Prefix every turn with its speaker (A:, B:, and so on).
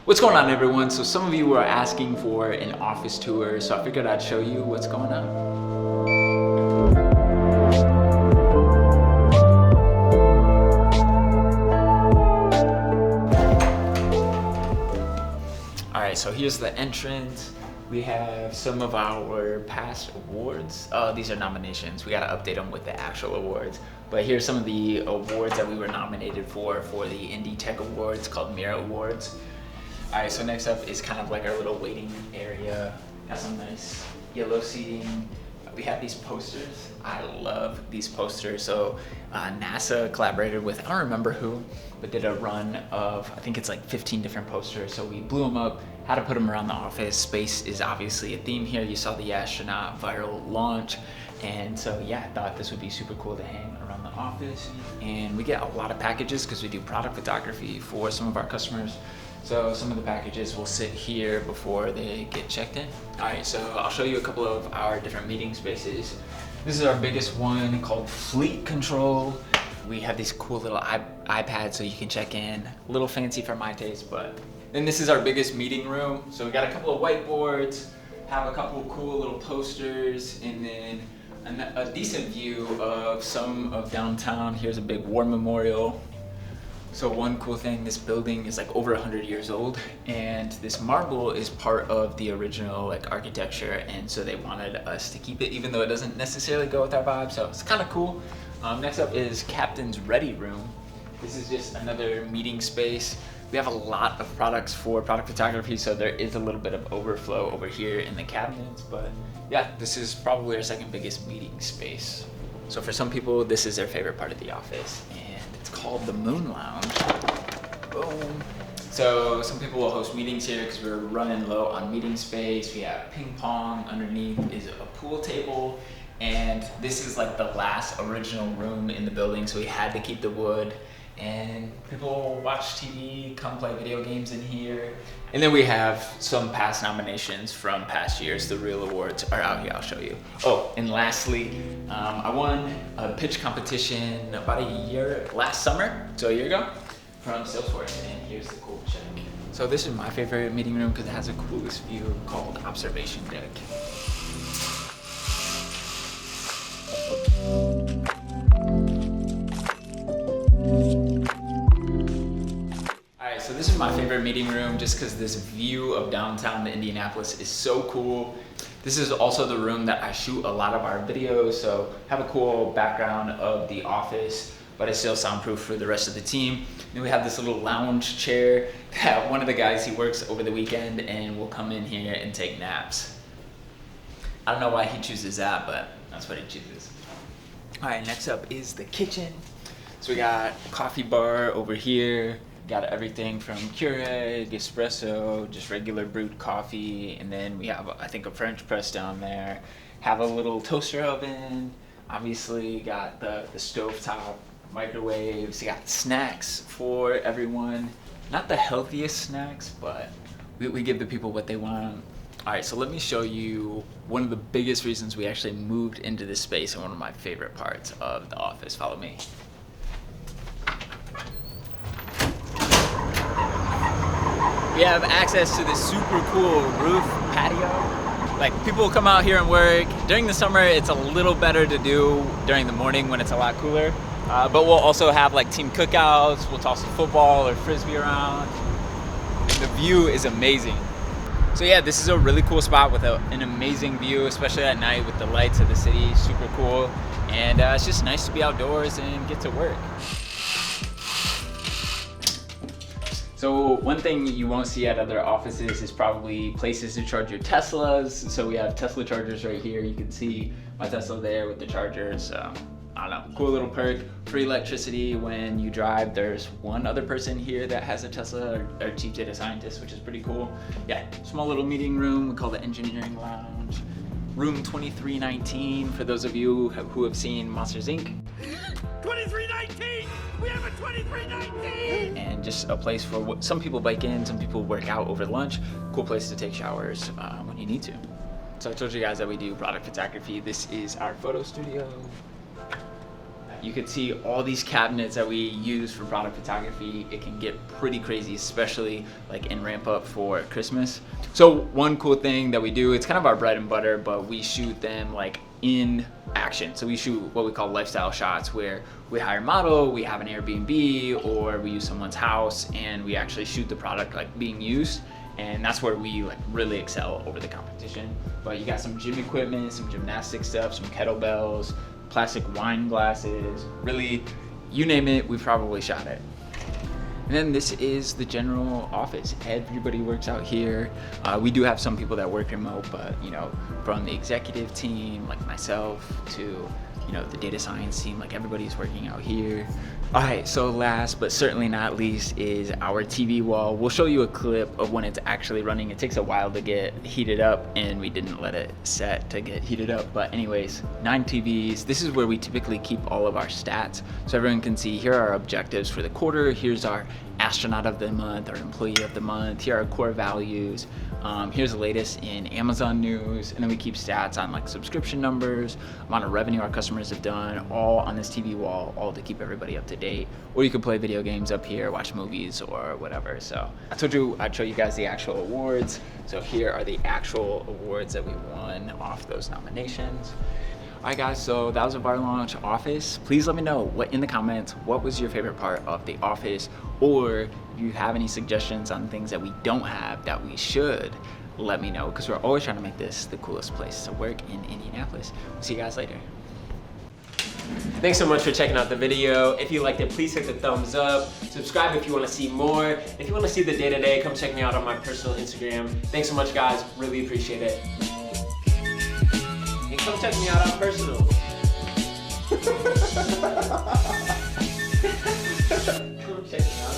A: What's going on, everyone? So some of you were asking for an office tour, so I figured I'd show you what's going on. All right, so here's the entrance. We have some of our past awards. These are nominations. We gotta update them with the actual awards. But here's some of the awards that we were nominated for the Indie Tech Awards called Mira Awards. All right, so next up is kind of like our little waiting area. Got some nice yellow seating. We have these posters. I love these posters. So NASA collaborated with, I don't remember who, but did a run of, I think it's like 15 different posters. So we blew them up, how to put them around the office. Space is obviously a theme here. You saw the astronaut viral launch. And so yeah, I thought this would be super cool to hang around the office. And we get a lot of packages because we do product photography for some of our customers. So some of the packages will sit here before they get checked in. All right, so I'll show you a couple of our different meeting spaces. This is our biggest one called Fleet Control. We have these cool little iPads so you can check in. A little fancy for my taste, but. Then this is our biggest meeting room. So we got a couple of whiteboards, have a couple of cool little posters, and then a decent view of some of downtown. Here's a big war memorial. So one cool thing, this building is like over 100 years old, and this marble is part of the original like architecture, and so they wanted us to keep it even though it doesn't necessarily go with our vibe, so it's kind of cool. Next up is Captain's Ready Room. This is just another meeting space. We have a lot of products for product photography, so there is a little bit of overflow over here in the cabinets, but yeah, this is probably our second biggest meeting space. So for some people, this is their favorite part of the office, and it's called the Moon Lounge. Boom. So some people will host meetings here because we're running low on meeting space. We have ping pong. Underneath is a pool table, and this is like the last original room in the building, so we had to keep the wood. And people watch TV, come play video games in here. And then we have some past nominations from past years. The real awards are out here, I'll show you. Oh, and lastly, I won a pitch competition about last summer, so a year ago, from Salesforce, and here's the cool check. So this is my favorite meeting room because it has the coolest view called Observation Deck. So this is my favorite meeting room just because this view of downtown Indianapolis is so cool. This is also the room that I shoot a lot of our videos, so have a cool background of the office, but it's still soundproof for the rest of the team. Then we have this little lounge chair that one of the guys, he works over the weekend and will come in here and take naps. I don't know why he chooses that, but that's what he chooses. All right, next up is the kitchen. So we got a coffee bar over here. Got everything from Keurig, espresso, just regular brewed coffee, and then we have, I think, a French press down there. Have a little toaster oven. Obviously, got the stovetop, microwaves. You got snacks for everyone. Not the healthiest snacks, but we give the people what they want. All right, so let me show you one of the biggest reasons we actually moved into this space and one of my favorite parts of the office. Follow me. We have access to this super cool roof patio. Like, people will come out here and work. During the summer, it's a little better to do during the morning when it's a lot cooler. But we'll also have like team cookouts. We'll toss a football or frisbee around. And the view is amazing. So yeah, this is a really cool spot with an amazing view, especially at night with the lights of the city. Super cool. And it's just nice to be outdoors and get to work. So one thing you won't see at other offices is probably places to charge your Teslas. So we have Tesla chargers right here. You can see my Tesla there with the chargers. I don't know, cool little perk. Free electricity when you drive. There's one other person here that has a Tesla, our chief data scientist, which is pretty cool. Yeah, small little meeting room. We call it Engineering Lounge. Room 2319 for those of you who have seen Monsters Inc.
B: 2319! We have a 2319!
A: And just a place for what some people bike in, some people work out over lunch. Cool place to take showers when you need to. So I told you guys that we do product photography. This is our photo studio. Back You could see all these cabinets that we use for product photography. It can get pretty crazy, especially like in ramp up for Christmas. So one cool thing that we do, it's kind of our bread and butter, but we shoot them like in action. So we shoot what we call lifestyle shots, where we hire a model, we have an Airbnb, or we use someone's house and we actually shoot the product like being used. And that's where we like really excel over the competition. But you got some gym equipment, some gymnastic stuff, some kettlebells, plastic wine glasses, really, you name it, we've probably shot it. And then this is the general office. Everybody works out here. We do have some people that work remote, but you know, from the executive team, like myself, to you know, the data science team, like everybody's working out here. All right, so last but certainly not least is our TV wall. We'll show you a clip of when it's actually running. It takes a while to get heated up and we didn't let it set to get heated up. But anyways, 9 TVs. This is where we typically keep all of our stats. So everyone can see, here are our objectives for the quarter. Here's our astronaut of the month, our employee of the month. Here are our core values. Here's the latest in Amazon news. And then we keep stats on like subscription numbers, amount of revenue our customers have done, all on this TV wall, all to keep everybody up to date. Or you can play video games up here, watch movies or whatever. So I told you I'd show you guys the actual awards. So here are the actual awards that we won off those nominations. All right guys, so that was a bar launch office. Please let me know in the comments, what was your favorite part of the office, or if you have any suggestions on things that we don't have that we should, let me know, because we're always trying to make this the coolest place to work in Indianapolis. We'll see you guys later.
C: Thanks so much for checking out the video. If you liked it, please hit the thumbs up. Subscribe if you want to see more. If you want to see the day-to-day, come check me out on my personal Instagram. Thanks so much guys, really appreciate it. And come check me out on personal. Come check me out.